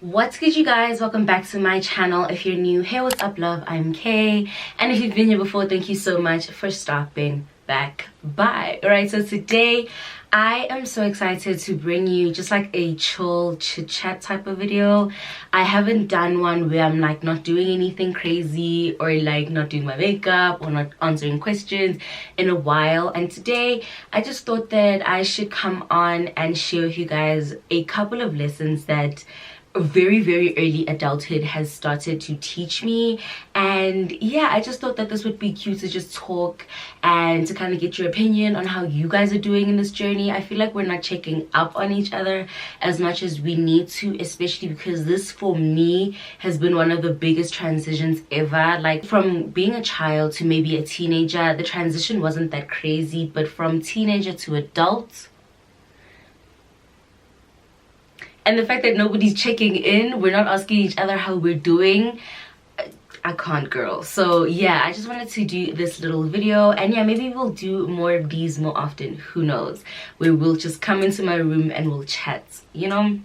What's good, you guys? Welcome back to my channel. If you're new, hey, what's up, love? I'm Kay, and if you've been here before, thank you so much for stopping back by. All right, so today I am so excited to bring you just like a chill chit chat type of video. I haven't done one where I'm like not doing anything crazy or like not doing my makeup or not answering questions in a while, and today I just thought that I should come on and share with you guys a couple of lessons that very early adulthood has started to teach me. And yeah, I just thought that this would be cute to just talk and to kind of get your opinion on how you guys are doing in this journey. I feel like we're not checking up on each other as much as we need to, especially because this for me has been one of the biggest transitions ever. Like from being a child to maybe a teenager, the transition wasn't that crazy, but from teenager to adult, and the fact that nobody's checking in, we're not asking each other how we're doing, I can't, girl. So yeah, I just wanted to do this little video, and yeah, maybe we'll do more of these more often, who knows, where we'll just come into my room and we'll chat, you know.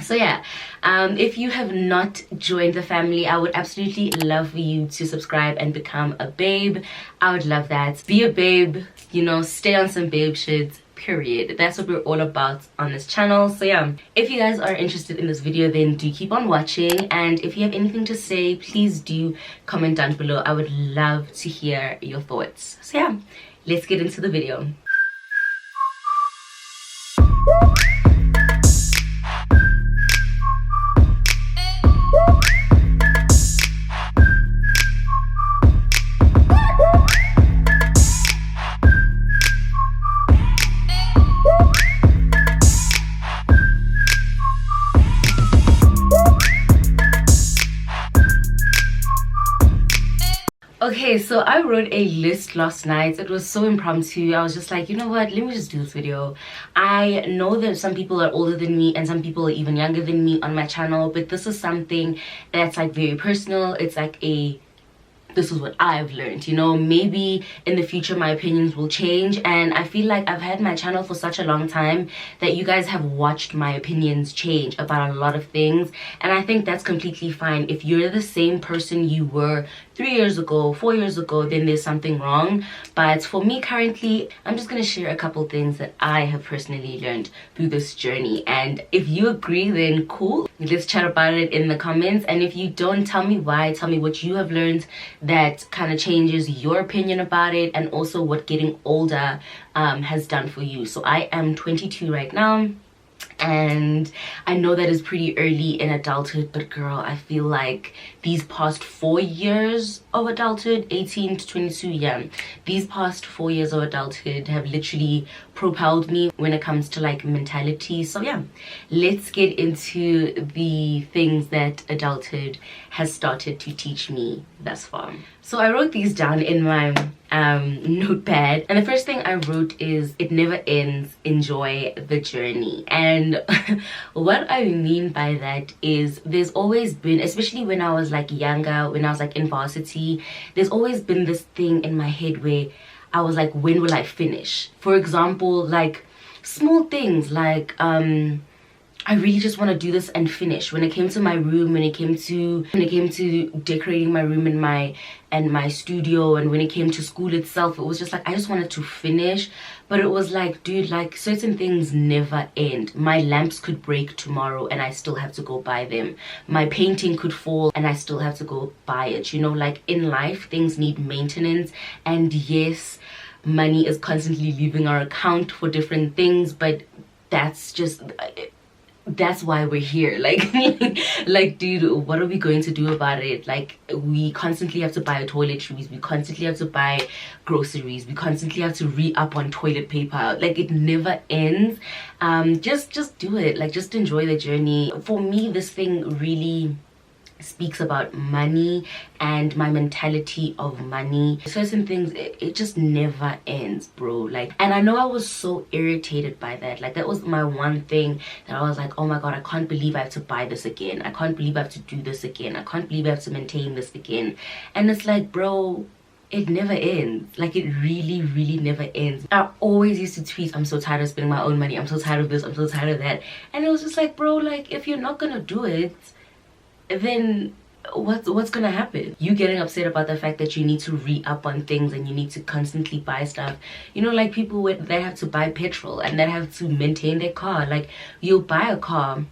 So yeah, if you have not joined the family, I would absolutely love for you to subscribe and become a babe. I would love that. Be a babe, you know, stay on some babe shit, period. That's what we're all about on this channel. So yeah, if you guys are interested in this video, then do keep on watching, and if you have anything to say, please do comment down below. I would love to hear your thoughts. So yeah, let's get into the video. Okay, so I wrote a list last night. It was so impromptu. I was just like, you know what, let me just do this video. I know that some people are older than me and some people are even younger than me on my channel, but this is something that's like very personal. It's like this is what I've learned, you know. Maybe in the future my opinions will change, and I feel like I've had my channel for such a long time that you guys have watched my opinions change about a lot of things, and I think that's completely fine. If you're the same person you were 3 years ago, 4 years ago, then there's something wrong. But for me currently, I'm just gonna share a couple things that I have personally learned through this journey, and if you agree, then cool, let's chat about it in the comments. And if you don't, tell me why, tell me what you have learned that kind of changes your opinion about it, and also what getting older has done for you. So I am 22 right now, and I know that is pretty early in adulthood, but girl, I feel like these past 4 years of adulthood, 18 to 22, yeah, these past 4 years of adulthood have literally propelled me when it comes to like mentality. So yeah, let's get into the things that adulthood has started to teach me thus far. So I wrote these down in my notepad, and the first thing I wrote is, it never ends, enjoy the journey. And what I mean by that is, there's always been, especially when I was like younger, when I was like in varsity, there's always been this thing in my head where I was like, when will I finish? For example, like small things like I really just want to do this and finish. When it came to my room, when it came to decorating my room and my studio, and when it came to school itself, it was just like I just wanted to finish. But it was like, dude, like certain things never end. My lamps could break tomorrow and I still have to go buy them. My painting could fall and I still have to go buy it. You know, like in life, things need maintenance. And yes, money is constantly leaving our account for different things, but that's just, that's why we're here. Like dude, what are we going to do about it? Like, we constantly have to buy toiletries, we constantly have to buy groceries, we constantly have to re-up on toilet paper. Like, it never ends. Just do it. Like, just enjoy the journey. For me, this thing really speaks about money and my mentality of money. Certain things, it just never ends, bro. Like, and I know I was so irritated by that. Like, that was my one thing that I was like, oh my god, I can't believe I have to buy this again, I can't believe I have to do this again, I can't believe I have to maintain this again. And it's like, bro, it never ends. Like, it really never ends. I always used to tweet, I'm so tired of spending my own money, I'm so tired of this, I'm so tired of that. And it was just like, bro, like, if you're not gonna do it, then what's gonna happen? You getting upset about the fact that you need to re-up on things and you need to constantly buy stuff. You know, like people that have to buy petrol and that have to maintain their car. Like, you'll buy a car,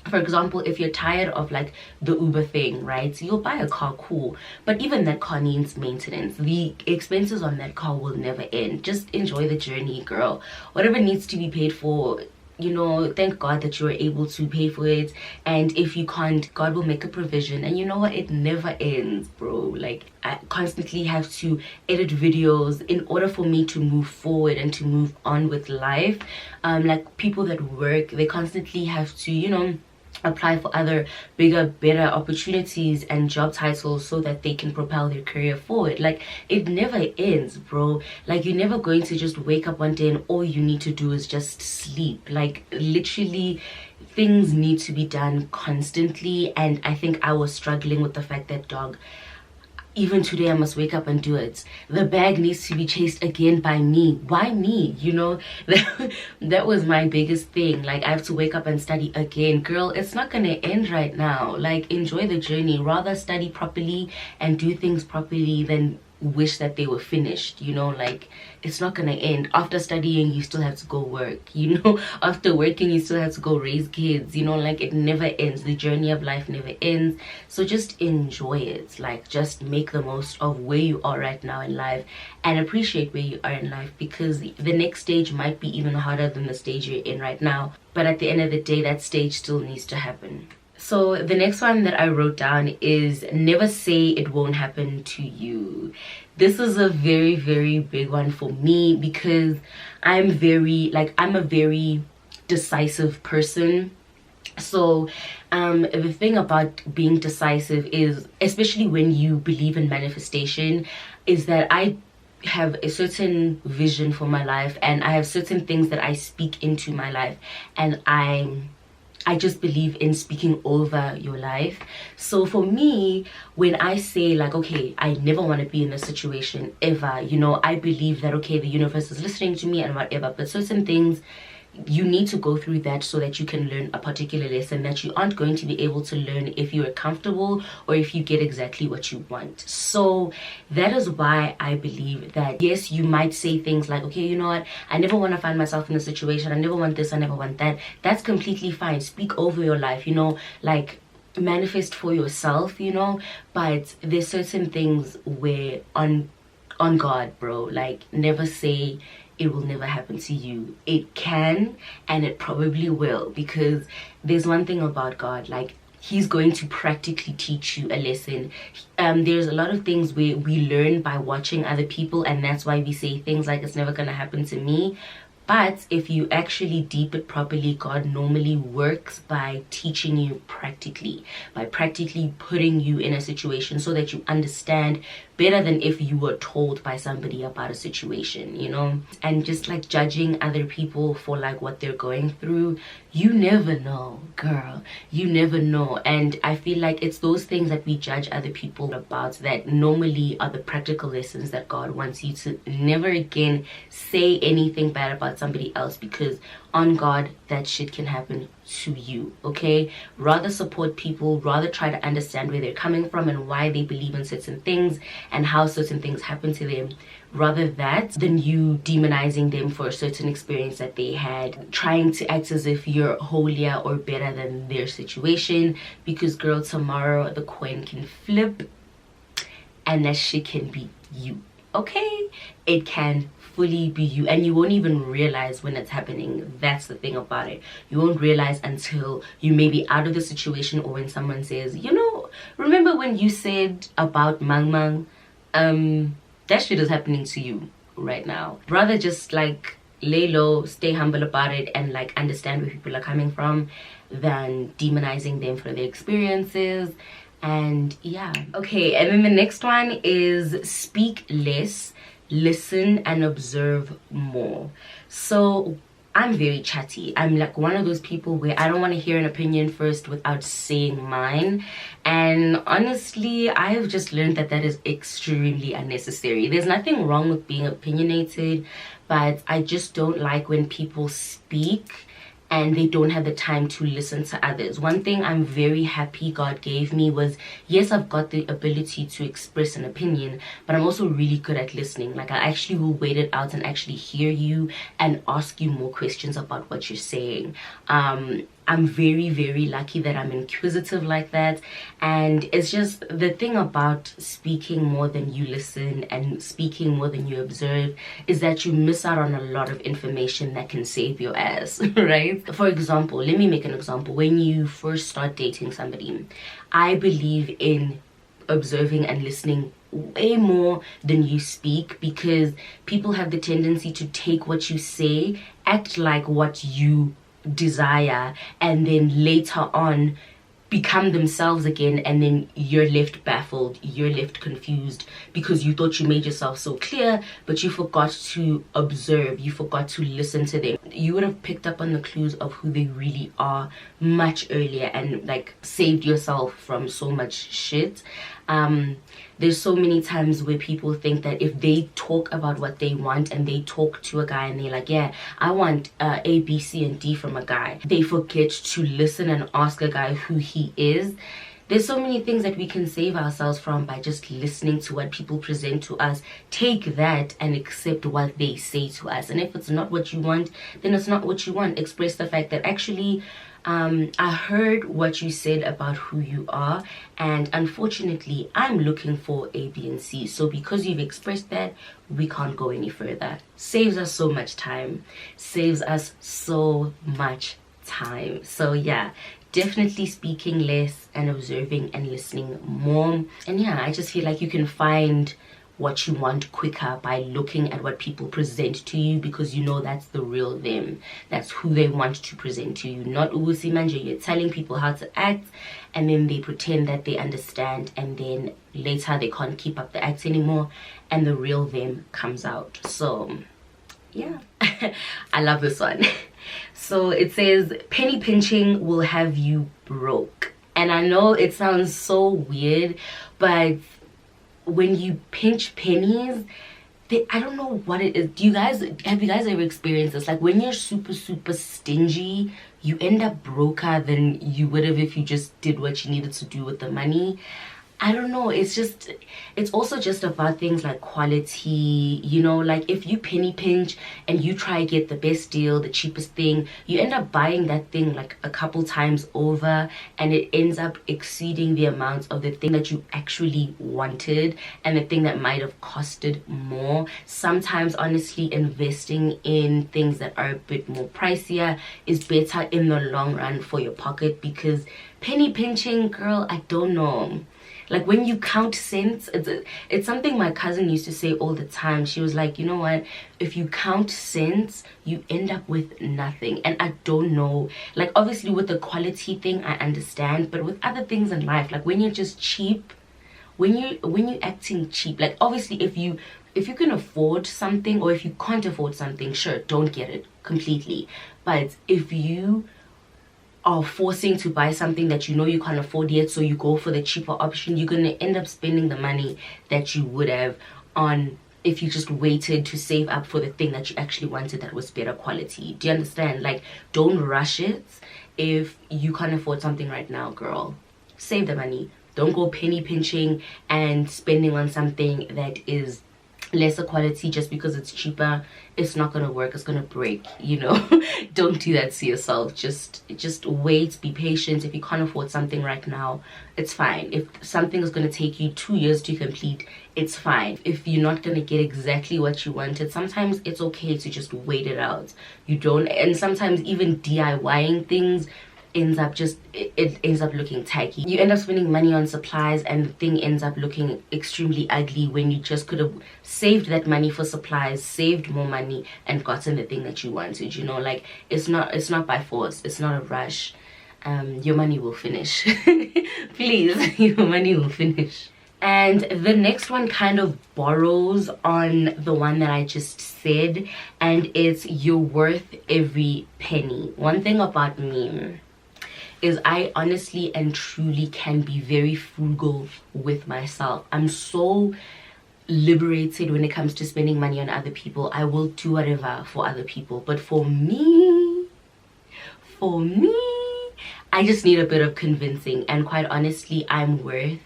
for example, if you're tired of like the Uber thing, right? So you'll buy a car, cool, but even that car needs maintenance. The expenses on that car will never end. Just enjoy the journey, girl. Whatever needs to be paid for, you know, thank God that you're able to pay for it. And if you can't, God will make a provision. And you know what, it never ends, bro. Like, I constantly have to edit videos in order for me to move forward and to move on with life. Like people that work, they constantly have to, you know, apply for other bigger, better opportunities and job titles so that they can propel their career forward. Like, it never ends, bro. Like, you're never going to just wake up one day and all you need to do is just sleep. Like, literally, things need to be done constantly. And I think I was struggling with the fact that, dog, even today I must wake up and do it. The bag needs to be chased again by me. Why me? You know, that was my biggest thing. Like, I have to wake up and study again. Girl, it's not gonna end right now. Like, enjoy the journey. Rather study properly and do things properly than wish that they were finished. You know, like, it's not gonna end. After studying, you still have to go work. You know, after working, you still have to go raise kids. You know, like, it never ends. The journey of life never ends. So just enjoy it. Like, just make the most of where you are right now in life and appreciate where you are in life, because the next stage might be even harder than the stage you're in right now. But at the end of the day, that stage still needs to happen. So the next one that I wrote down is never say it won't happen to you. This is a very, very big one for me because I'm a very decisive person. So the thing about being decisive is, especially when you believe in manifestation, is that I have a certain vision for my life and I have certain things that I speak into my life, and I just believe in speaking over your life. So for me, when I say like, okay, I never want to be in this situation ever, you know, I believe that, okay, the universe is listening to me and whatever, but certain things, you need to go through that so that you can learn a particular lesson that you aren't going to be able to learn if you are comfortable or if you get exactly what you want. So that is why I believe that, yes, you might say things like, okay, you know what, I never want to find myself in a situation, I never want this, I never want that. That's completely fine. Speak over your life, you know, like, manifest for yourself, you know. But there's certain things where on God, bro, like, never say it will never happen to you. It can, and it probably will, because there's one thing about God, like, he's going to practically teach you a lesson. There's a lot of things where we learn by watching other people, and that's why we say things like, it's never gonna happen to me. But if you actually deep it properly, God normally works by teaching you practically, by practically putting you in a situation so that you understand better than if you were told by somebody about a situation, you know. And just like judging other people for like what they're going through, you never know, girl, you never know. And I feel like it's those things that we judge other people about that normally are the practical lessons that God wants you to never again say anything bad about somebody else, because on God, that shit can happen to you, okay? Rather support people, rather try to understand where they're coming from and why they believe in certain things and how certain things happen to them, rather that than you demonizing them for a certain experience that they had, trying to act as if you're holier or better than their situation. Because girl, tomorrow the coin can flip and that shit can be you, okay? It can fully be you, and you won't even realize when it's happening. That's the thing about it. You won't realize until you may be out of the situation, or when someone says, you know, remember when you said about Mang Mang? That shit is happening to you right now. Rather just like lay low, stay humble about it, and like understand where people are coming from, than demonizing them for their experiences. And yeah, okay. And then the next one is speak less, listen and observe more. So I'm very chatty. I'm like one of those people where I don't want to hear an opinion first without saying mine. And honestly, I have just learned that that is extremely unnecessary. There's nothing wrong with being opinionated, but I just don't like when people speak and they don't have the time to listen to others. One thing I'm very happy God gave me was, yes, I've got the ability to express an opinion, but I'm also really good at listening. Like, I actually will wait it out and actually hear you and ask you more questions about what you're saying. I'm very, very lucky that I'm inquisitive like that. And it's just the thing about speaking more than you listen and speaking more than you observe is that you miss out on a lot of information that can save your ass, right? For example, let me make an example. When you first start dating somebody, I believe in observing and listening way more than you speak, because people have the tendency to take what you say, act like what you desire, and then later on become themselves again, and then you're left baffled, you're left confused, because you thought you made yourself so clear, but you forgot to observe, you forgot to listen to them. You would have picked up on the clues of who they really are much earlier and like saved yourself from so much shit. There's so many times where people think that if they talk about what they want and they talk to a guy and they're like, yeah, I want A, B, C, and D from a guy, they forget to listen and ask a guy who he is. There's so many things that we can save ourselves from by just listening to what people present to us. Take that and accept what they say to us. And if it's not what you want, then it's not what you want. Express the fact that actually, I heard what you said about who you are, and unfortunately I'm looking for A, B, and C. So because you've expressed that, we can't go any further. Saves us so much time. Saves us so much time. So yeah, definitely speaking less and observing and listening more. And yeah, I just feel like you can find what you want quicker by looking at what people present to you, because you know that's the real them, that's who they want to present to you. Not ubusi manje, you're telling people how to act and then they pretend that they understand, and then later they can't keep up the act anymore and the real them comes out. So yeah. I love this one. So it says, penny pinching will have you broke. And I know it sounds so weird, but when you pinch pennies, I don't know what it is. Have you guys ever experienced this? Like when you're super stingy, you end up broker than you would have if you just did what you needed to do with the money. I don't know, it's also just about things like quality, you know, like if you penny pinch and you try to get the best deal, the cheapest thing, you end up buying that thing like a couple times over, and it ends up exceeding the amount of the thing that you actually wanted and the thing that might have costed more. Sometimes honestly investing in things that are a bit more pricier is better in the long run for your pocket, because penny pinching, girl, I don't know. Like when you count cents, it's something my cousin used to say all the time. She was like, you know what, if you count cents, you end up with nothing. And I don't know, like obviously with the quality thing I understand, but with other things in life, like when you're just cheap, when you're acting cheap, like obviously if you can afford something, or if you can't afford something, sure, don't get it completely. But if you are forcing to buy something that you know you can't afford yet, so you go for the cheaper option, you're going to end up spending the money that you would have on if you just waited to save up for the thing that you actually wanted that was better quality. Do you understand? Like, don't rush it. If you can't afford something right now, girl, save the money. Don't go penny pinching and spending on something that is lesser quality just because it's cheaper. It's not gonna work, it's gonna break, you know. Don't do that to yourself. Just wait, be patient. If you can't afford something right now, it's fine. If something is gonna take you 2 years to complete, it's fine. If you're not gonna get exactly what you wanted, sometimes it's okay to just wait it out. You don't, and sometimes even DIYing things ends up it ends up looking tacky. You end up spending money on supplies and the thing ends up looking extremely ugly, when you just could have saved that money for supplies, saved more money, and gotten the thing that you wanted, you know. Like it's not by force, it's not a rush. Your money will finish. Please, your money will finish. And the next one kind of borrows on the one that I just said, and it's you're worth every penny. One thing about me is I honestly and truly can be very frugal with myself. I'm so liberated when it comes to spending money on other people. I will do whatever for other people, but for me, for me, I just need a bit of convincing, and quite honestly, I'm worth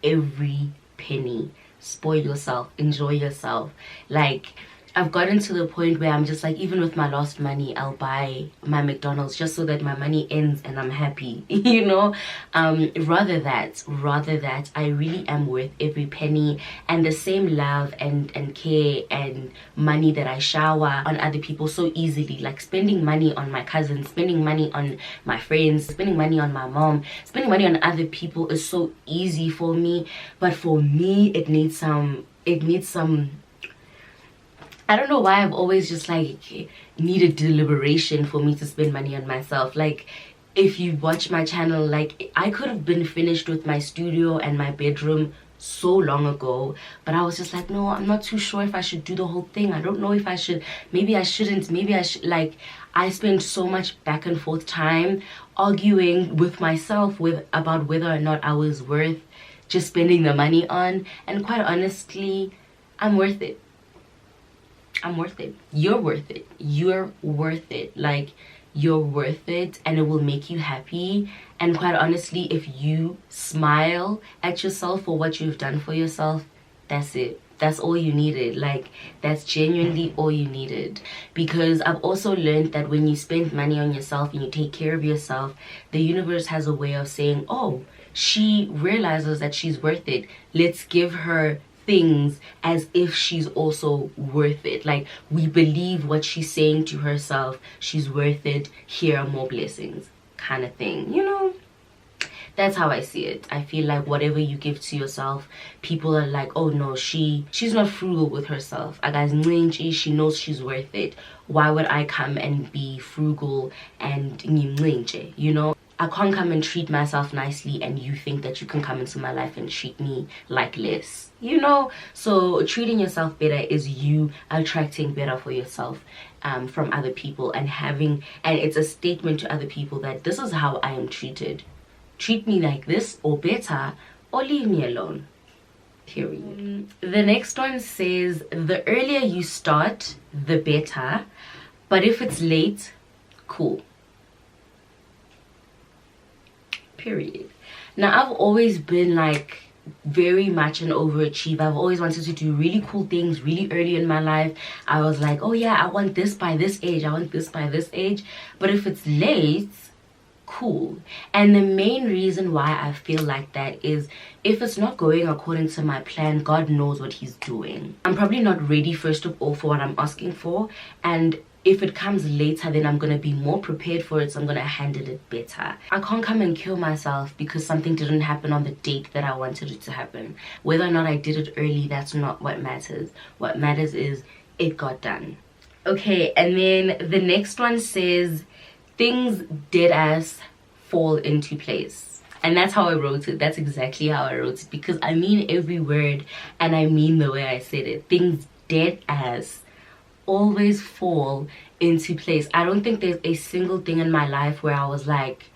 every penny. Spoil yourself, enjoy yourself. Like, I've gotten to the point where I'm just like, even with my lost money, I'll buy my McDonald's just so that my money ends and I'm happy. You know, rather that I really am worth every penny. And the same love and care and money that I shower on other people so easily, like spending money on my cousins, spending money on my friends, spending money on my mom, spending money on other people is so easy for me. But for me, it needs some I don't know why I've always just like needed deliberation for me to spend money on myself. Like, if you watch my channel, like, I could have been finished with my studio and my bedroom so long ago, but I was just like, no, I'm not too sure if I should do the whole thing. I don't know if I should, maybe I shouldn't, maybe I should. Like, I spent so much back and forth time arguing with myself about whether or not I was worth just spending the money on. And quite honestly, I'm worth it. I'm worth it. You're worth it. You're worth it. Like, you're worth it, and it will make you happy. And quite honestly, if you smile at yourself for what you've done for yourself, that's it. That's all you needed. Like, that's genuinely all you needed. Because I've also learned that when you spend money on yourself and you take care of yourself, the universe has a way of saying, oh, she realizes that she's worth it. Let's give her things as if she's also worth it. Like, we believe what she's saying to herself. She's worth it. Here are more blessings, kind of thing, you know. That's how I see it. I feel like whatever you give to yourself, people are like, oh no, she's not frugal with herself. She knows she's worth it. Why would I come and be frugal and you know? I can't come and treat myself nicely and you think that you can come into my life and treat me like less, you know? So treating yourself better is you attracting better for yourself from other people, and it's a statement to other people that this is how I am treated. Treat me like this or better, or leave me alone. Period. The next one says, the earlier you start, the better. But if it's late, cool. Period. Now, I've always been like very much an overachiever. I've always wanted to do really cool things really early in my life. I was like, oh yeah, I want this by this age, I want this by this age. But if it's late, cool. And the main reason why I feel like that is, if it's not going according to my plan, God knows what he's doing. I'm probably not ready, first of all, for what I'm asking for, and if it comes later, then I'm going to be more prepared for it, so I'm going to handle it better. I can't come and kill myself because something didn't happen on the date that I wanted it to happen. Whether or not I did it early, that's not what matters. What matters is it got done. Okay, and then the next one says, things dead ass fall into place. And that's how I wrote it. That's exactly how I wrote it, because I mean every word and I mean the way I said it. Things dead ass always fall into place. I don't think there's a single thing in my life where I was like,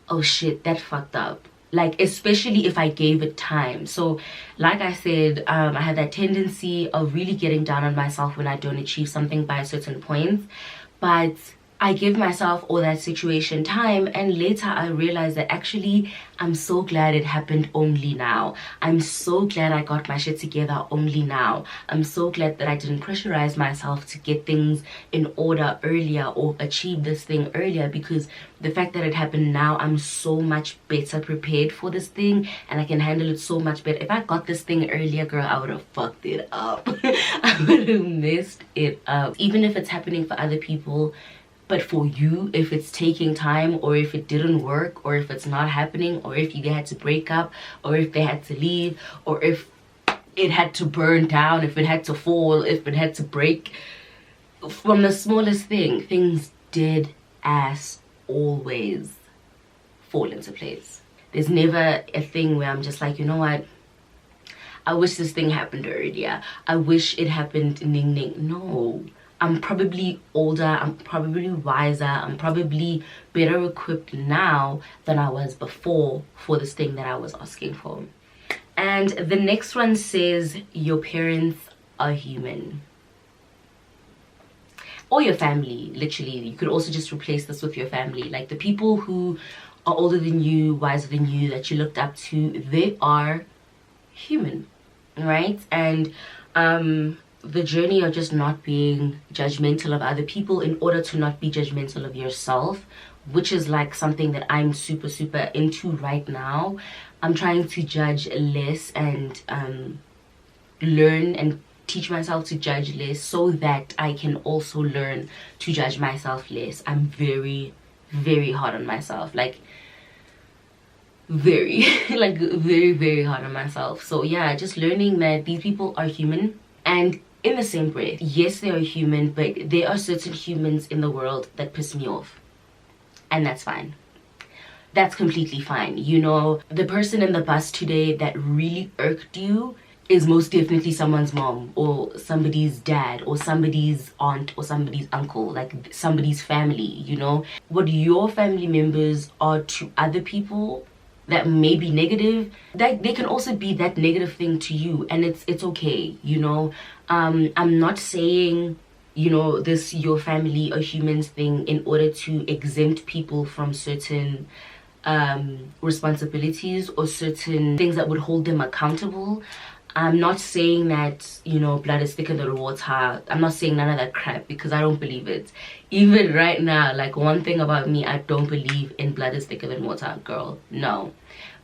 oh shit, that fucked up. Like, especially if I gave it time. So like I said, I have that tendency of really getting down on myself when I don't achieve something by a certain point. But I give myself all that situation time, and later I realize that actually I'm so glad it happened only now. I'm so glad I got my shit together only now. I'm so glad that I didn't pressurize myself to get things in order earlier or achieve this thing earlier, because the fact that it happened now, I'm so much better prepared for this thing and I can handle it so much better. If I got this thing earlier, girl, I would have fucked it up. I would have messed it up. Even if it's happening for other people, but for you, if it's taking time, or if it didn't work, or if it's not happening, or if you had to break up, or if they had to leave, or if it had to burn down, if it had to fall, if it had to break, from the smallest thing, things dead ass always fall into place. There's never a thing where I'm just like, you know what, I wish this thing happened earlier, I wish it happened ning ning. No, I'm probably older, I'm probably wiser, I'm probably better equipped now than I was before for this thing that I was asking for. And the next one says, your parents are human. or your family. Literally, you could also just replace this with your family. Like the people who are older than you, wiser than you, that you looked up to, they are human, right? And the journey of just not being judgmental of other people in order to not be judgmental of yourself, which is like something that I'm super into right now. I'm trying to judge less and learn and teach myself to judge less so that I can also learn to judge myself less. I'm very hard on myself, like very like very hard on myself. So yeah, just learning that these people are human, and in the same breath, yes, they are human, but there are certain humans in the world that piss me off, and that's fine. That's completely fine. You know, the person in the bus today that really irked you is most definitely someone's mom or somebody's dad or somebody's aunt or somebody's uncle, like somebody's family. You know, what your family members are to other people that may be negative, that they can also be that negative thing to you, and it's okay. You know, I'm not saying, you know, this your family or humans thing in order to exempt people from certain responsibilities or certain things that would hold them accountable. I'm not saying that, you know, blood is thicker than water. I'm not saying none of that crap, because I don't believe it. Even right now, like, one thing about me, I don't believe in blood is thicker than water, girl. No.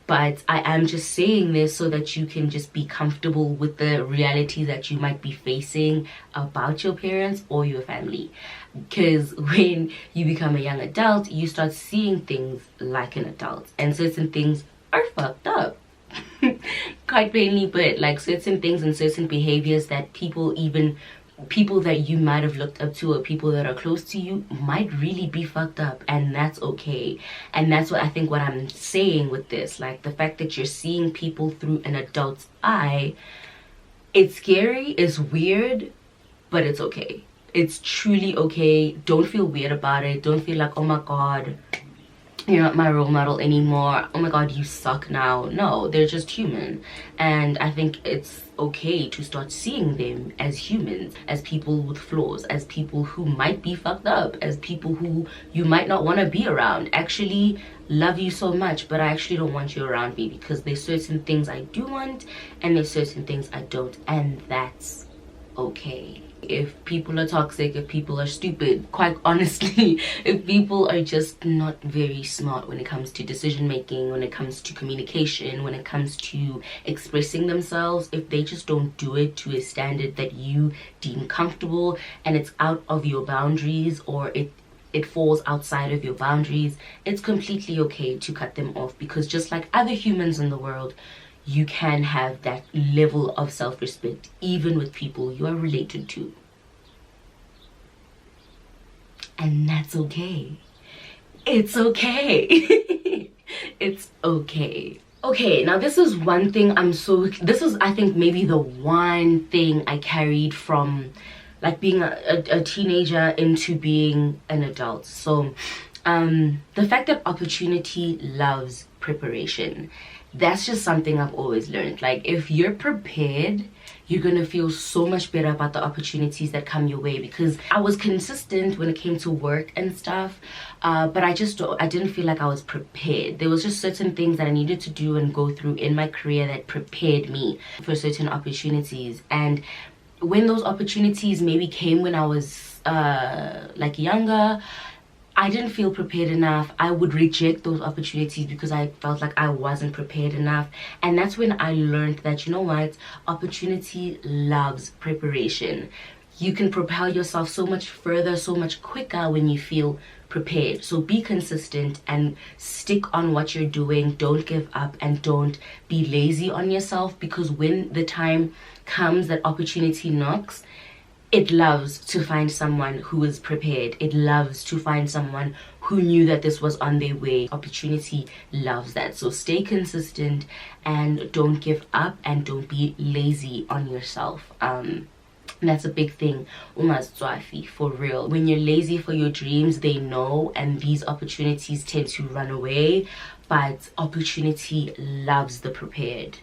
But I am just saying this so that you can just be comfortable with the reality that you might be facing about your parents or your family. Because when you become a young adult, you start seeing things like an adult, and certain things are fucked up. Quite plainly, but like certain things and certain behaviors that people that you might have looked up to or people that are close to you might really be fucked up, and that's okay. And that's what I think what I'm saying with this, like the fact that you're seeing people through an adult's eye, it's scary, it's weird, but it's okay. It's truly okay. Don't feel weird about it. Don't feel like, oh my god, you're not my role model anymore, oh my god, you suck now. No, they're just human, and I think it's okay to start seeing them as humans, as people with flaws, as people who might be fucked up, as people who you might not want to be around. Actually love you so much, but I actually don't want you around me, because there's certain things I do want and there's certain things I don't, and that's okay. If people are toxic, if people are stupid, quite honestly, if people are just not very smart when it comes to decision making, when it comes to communication, when it comes to expressing themselves, if they just don't do it to a standard that you deem comfortable, and it's out of your boundaries, or it falls outside of your boundaries, it's completely okay to cut them off, because just like other humans in the world, you can have that level of self-respect even with people you are related to, and that's okay. It's okay. It's okay. Okay, now this is one thing this is, I think, maybe the one thing I carried from like being a teenager into being an adult. So the fact that opportunity loves preparation, that's just something I've always learned. Like, if you're prepared, you're gonna feel so much better about the opportunities that come your way, because I was consistent when it came to work and stuff, but I didn't feel like I was prepared. There was just certain things that I needed to do and go through in my career that prepared me for certain opportunities. And when those opportunities maybe came when I was like younger, I didn't feel prepared enough. I would reject those opportunities because I felt like I wasn't prepared enough. And that's when I learned that, you know what, opportunity loves preparation. You can propel yourself so much further, so much quicker when you feel prepared. So be consistent and stick on what you're doing. Don't give up, and don't be lazy on yourself, because when the time comes that opportunity knocks, it loves to find someone who is prepared. It loves to find someone who knew that this was on their way. Opportunity loves that. So stay consistent and don't give up, and don't be lazy on yourself. That's a big thing, for real. When you're lazy for your dreams, they know, and these opportunities tend to run away. But opportunity loves the prepared.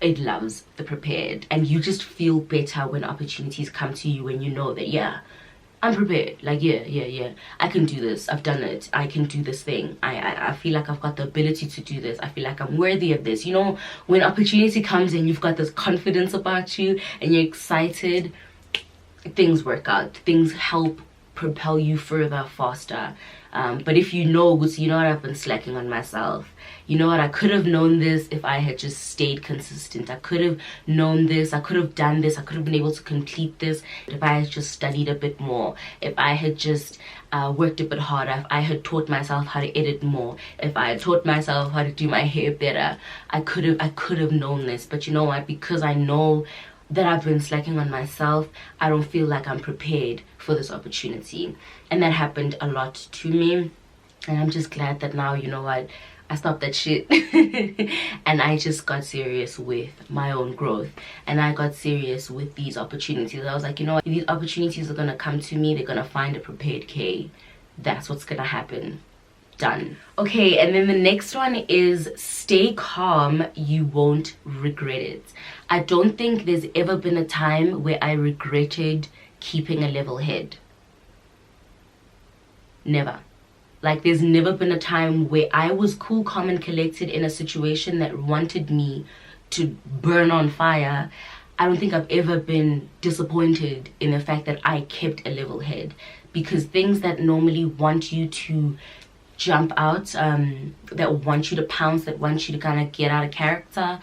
It loves the prepared, and you just feel better when opportunities come to you, when you know that, yeah, I'm prepared. Like, yeah, I can do this. I've done it. I can do this thing. I feel like I've got the ability to do this. I feel like I'm worthy of this. You know, when opportunity comes and you've got this confidence about you and you're excited, things work out. Things help propel you further, faster. But if you know what I've been slacking on myself. You know what, I could have known this if I had just stayed consistent. I could have known this, I could have done this, I could have been able to complete this if I had just studied a bit more, if I had just worked a bit harder, if I had taught myself how to edit more, if I had taught myself how to do my hair better. I could have known this. But you know what, because I know that I've been slacking on myself, I don't feel like I'm prepared for this opportunity. And that happened a lot to me, and I'm just glad that now, you know what, I stopped that shit and I just got serious with my own growth, and I got serious with these opportunities. I was like, you know what, these opportunities are gonna come to me, they're gonna find a prepared K. That's what's gonna happen. Done. Okay, and then the next one is stay calm, you won't regret it. I don't think there's ever been a time where I regretted keeping a level head. Never. Like, there's never been a time where I was cool, calm, and collected in a situation that wanted me to burn on fire. I don't think I've ever been disappointed in the fact that I kept a level head, because things that normally want you to jump out, that want you to pounce, that want you to kind of get out of character,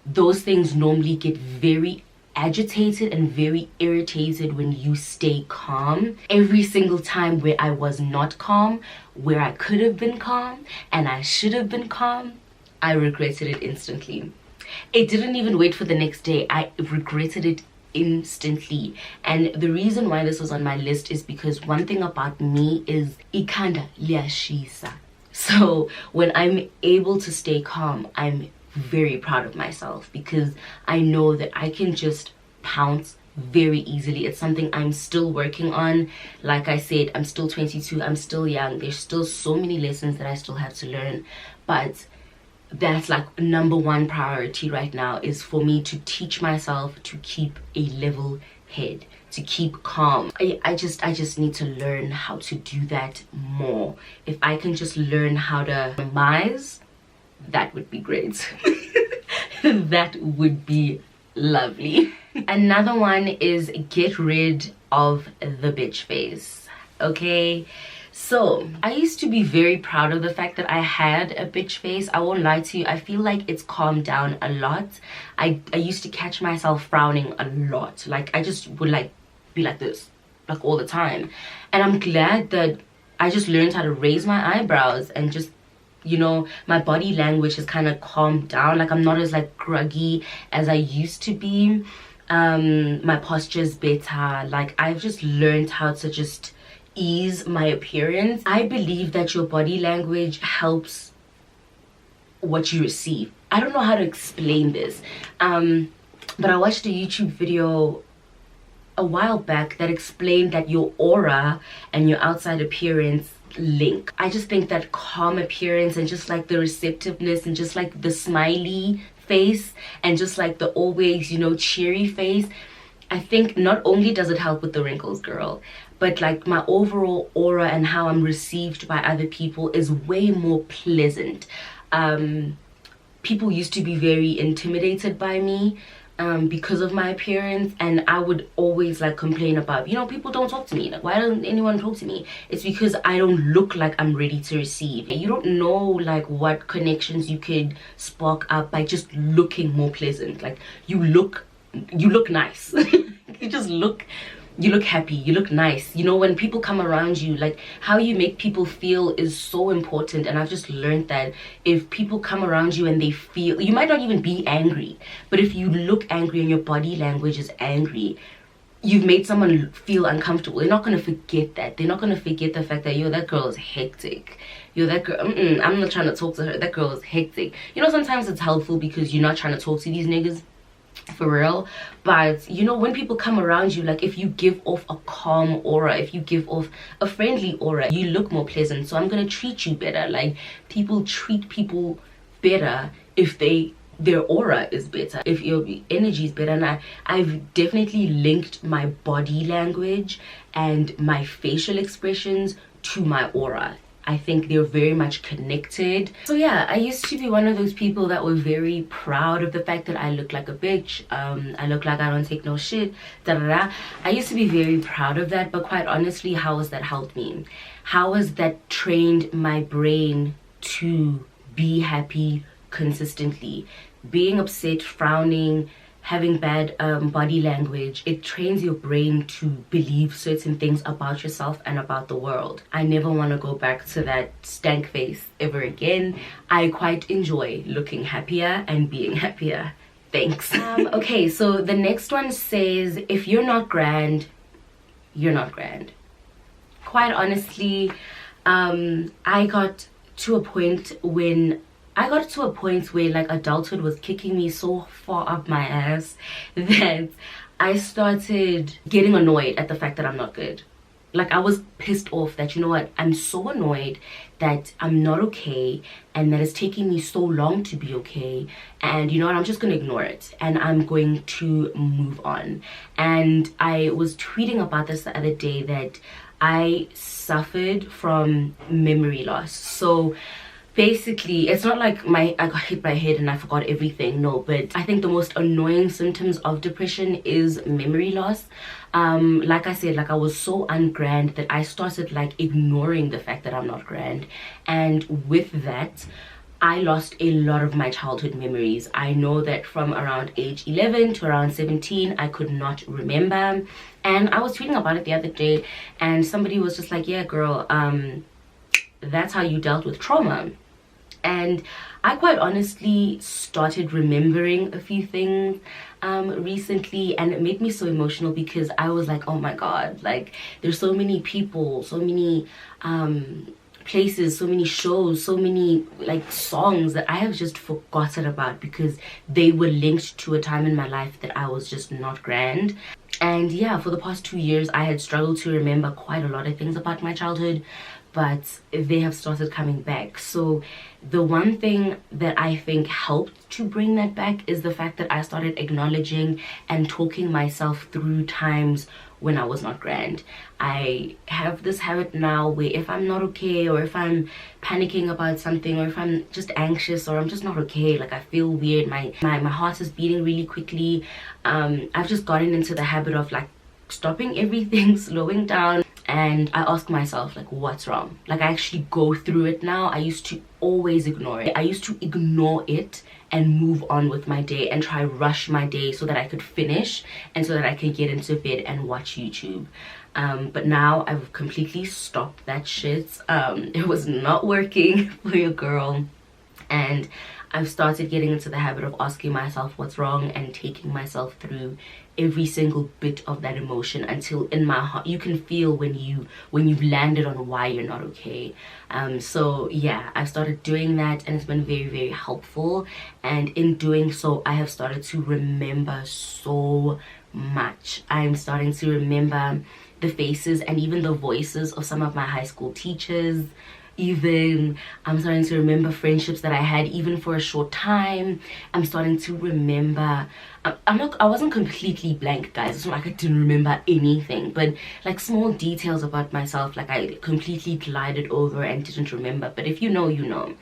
those things normally get very agitated and very irritated when you stay calm. Every single time where I was not calm, where I could have been calm and I should have been calm, I regretted it instantly. It didn't even wait for the next day. I regretted it instantly. And the reason why this was on my list is because one thing about me is ikanda liyashisa. So when I'm able to stay calm, I'm very proud of myself, because I know that I can just pounce very easily. It's something I'm still working on. Like I said, I'm still 22, I'm still young, there's still so many lessons that I still have to learn, but that's like #1 priority right now, is for me to teach myself to keep a level head, to keep calm. I just need to learn how to do that more. If I can just learn how to minimize, that would be great. That would be lovely. Another one is get rid of the bitch face. Okay, so I used to be very proud of the fact that I had a bitch face. I won't lie to you, I feel like it's calmed down a lot. I used to catch myself frowning a lot. Like, I just would like be like this, like all the time. And I'm glad that I just learned how to raise my eyebrows and just, you know, my body language has kind of calmed down. Like, I'm not as like groggy as I used to be. My posture's better. Like, I've just learned how to just ease my appearance. I believe that your body language helps what you receive. I don't know how to explain this, but I watched a YouTube video a while back that explained that your aura and your outside appearance link. I just think that calm appearance and just like the receptiveness and just like the smiley face and just like the always, you know, cheery face, I think not only does it help with the wrinkles, girl, but like my overall aura and how I'm received by other people is way more pleasant. People used to be very intimidated by me because of my appearance, and I would always like complain about, you know, people don't talk to me. Like, why don't anyone talk to me? It's because I don't look like I'm ready to receive. You don't know like what connections you could spark up by just looking more pleasant. Like, you look nice. You look happy, you look nice. You know, when people come around you, like how you make people feel is so important. And I've just learned that if people come around you and they feel, you might not even be angry, but if you look angry and your body language is angry, you've made someone feel uncomfortable. They're not going to forget that. They're not going to forget the fact that, yo, that girl is hectic. Yo, that girl, I'm not trying to talk to her. That girl is hectic. You know, sometimes it's helpful because you're not trying to talk to these niggas, for real. But you know, when people come around you, like if you give off a calm aura, if you give off a friendly aura, you look more pleasant. So I'm gonna treat you better. Like, people treat people better if their aura is better, if your energy is better. And I've definitely linked my body language and my facial expressions to my aura. I think they're very much connected. So yeah, I used to be one of those people that were very proud of the fact that I look like a bitch. I look like I don't take no shit. Da da da. I used to be very proud of that, but quite honestly, how has that helped me? How has that trained my brain to be happy consistently? Being upset, frowning, having bad body language, it trains your brain to believe certain things about yourself and about the world. I never want to go back to that stank face ever again. I quite enjoy looking happier and being happier. Thanks. Okay, so the next one says, if you're not grand, you're not grand. Quite honestly, I got to a point where like adulthood was kicking me so far up my ass that I started getting annoyed at the fact that I'm not good. Like, I was pissed off that, you know what, I'm so annoyed that I'm not okay and that it's taking me so long to be okay, and you know what, I'm just gonna ignore it and I'm going to move on. And I was tweeting about this the other day that I suffered from memory loss. So basically, it's not like I got hit by a head and I forgot everything, no, but I think the most annoying symptoms of depression is memory loss. Like I said, like I was so ungrand that I started like ignoring the fact that I'm not grand, and with that I lost a lot of my childhood memories. I know that from around age 11 to around 17 I could not remember, and I was tweeting about it the other day and somebody was just like, yeah girl, that's how you dealt with trauma. And I quite honestly started remembering a few things recently, and it made me so emotional because I was like, oh my god, like there's so many people, so many places, so many shows, so many like songs that I have just forgotten about because they were linked to a time in my life that I was just not grand. And yeah, for the past 2 years I had struggled to remember quite a lot of things about my childhood, but they have started coming back. So the one thing that I think helped to bring that back is the fact that I started acknowledging and talking myself through times when I was not grand. I have this habit now where if I'm not okay, or if I'm panicking about something, or if I'm just anxious, or I'm just not okay, like I feel weird, my heart is beating really quickly, I've just gotten into the habit of like stopping everything, slowing down, and I ask myself like, what's wrong? Like I actually go through it now. I used to always ignore it. I used to ignore it and move on with my day and try rush my day so that I could finish and so that I could get into bed and watch YouTube. But now I've completely stopped that shit. It was not working for your girl, and I've started getting into the habit of asking myself what's wrong and taking myself through every single bit of that emotion until in my heart you can feel when you've landed on why you're not okay. So yeah, I've started doing that and it's been very, very helpful, and in doing so I have started to remember so much. I'm starting to remember the faces and even the voices of some of my high school teachers. Even I'm starting to remember friendships that I had even for a short time. I'm starting to remember, I wasn't completely blank, guys. It's not like I didn't remember anything, but like small details about myself, like I completely glided over and didn't remember. But if you know, you know.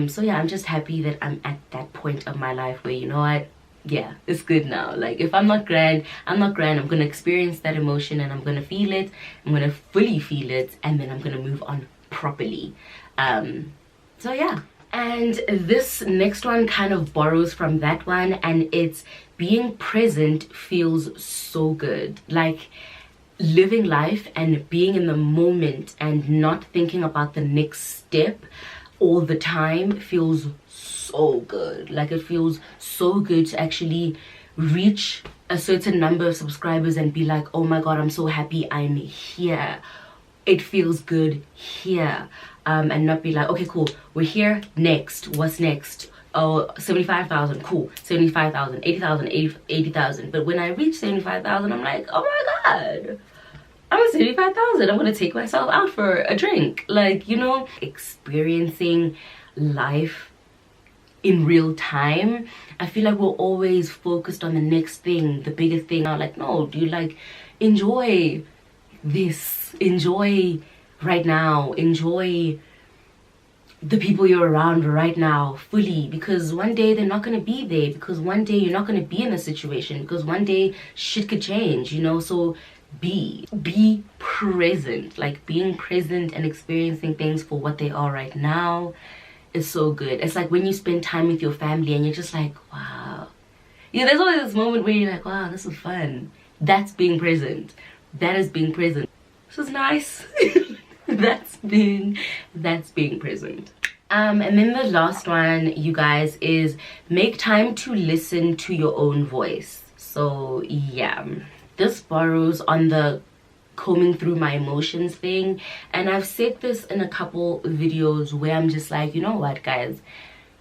So yeah, I'm just happy that I'm at that point of my life where, you know what, yeah, it's good now. Like if I'm not grand, I'm not grand. I'm gonna experience that emotion and I'm gonna feel it. I'm gonna fully feel it, and then I'm gonna move on properly. So yeah, and this next one kind of borrows from that one, and it's being present feels so good. Like living life and being in the moment and not thinking about the next step all the time feels so good. Like it feels so good to actually reach a certain number of subscribers and be like, oh my god, I'm so happy I'm here. It feels good here. And not be like, okay cool, we're here, next, what's next? Oh, 75,000, cool, 75,000, 80,000, 80,000. But when I reach 75,000, I'm like, oh my god, I'm at 75,000. I'm gonna take myself out for a drink. Like, you know, experiencing life in real time. I feel like we're always focused on the next thing, the bigger thing. I'm like, no, do you like enjoy this. Enjoy right now. Enjoy the people you're around right now fully, because one day they're not going to be there, because one day you're not going to be in a situation, because one day shit could change, you know. So be present. Like, being present and experiencing things for what they are right now is so good. It's like when you spend time with your family and you're just like, wow. Yeah, there's always this moment where you're like, wow, this is fun. That's being present. That is being present. This is nice. that's being present. And then the last one, you guys, is make time to listen to your own voice. So yeah, this borrows on the combing through my emotions thing, and I've said this in a couple videos where I'm just like, you know what, guys,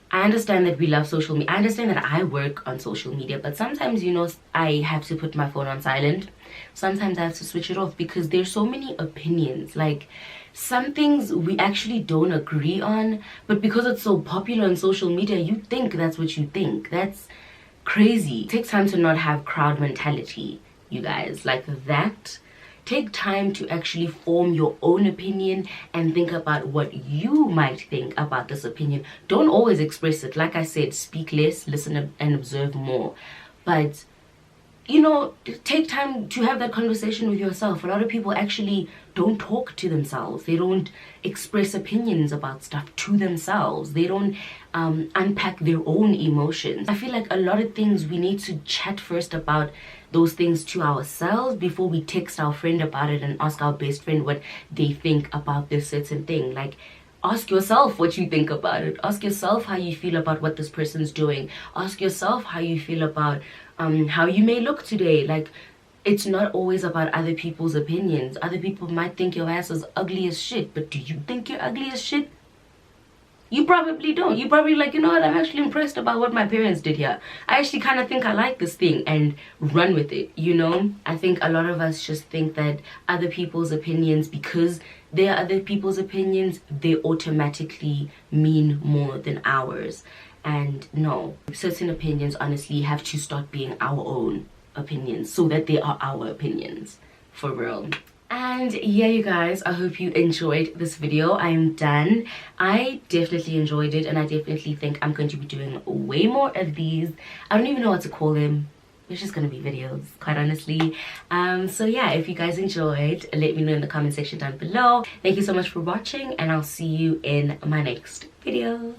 I understand that we love social media. I understand that I work on social media, but sometimes, you know, I have to put my phone on silent. Sometimes I have to switch it off because there's so many opinions. Like, some things we actually don't agree on, but because it's so popular on social media, you think that's what you think. That's crazy. It takes time to not have crowd mentality, you guys. Like that. Take time to actually form your own opinion and think about what you might think about this opinion. Don't always express it. Like I said, speak less, listen and observe more. But, you know, take time to have that conversation with yourself. A lot of people actually don't talk to themselves. They don't express opinions about stuff to themselves. They don't unpack their own emotions. I feel like a lot of things we need to chat first about those things to ourselves before we text our friend about it and ask our best friend what they think about this certain thing. Like, ask yourself what you think about it. Ask yourself how you feel about what this person's doing. Ask yourself how you feel about how you may look today. Like, it's not always about other people's opinions. Other people might think your ass is ugly as shit, but do you think you're ugly as shit? You probably don't. You probably like, you know what, I'm actually impressed about what my parents did here. I actually kind of think I like this thing, and run with it, you know? I think a lot of us just think that other people's opinions, because they are other people's opinions, they automatically mean more than ours. And no, certain opinions honestly have to start being our own opinions so that they are our opinions, for real. And yeah, you guys, I hope you enjoyed this video. I'm done. I definitely enjoyed it, and I definitely think I'm going to be doing way more of these. I don't even know what to call them. It's just gonna be videos, quite honestly. So yeah, if you guys enjoyed, let me know in the comment section down below. Thank you so much for watching, and I'll see you in my next video.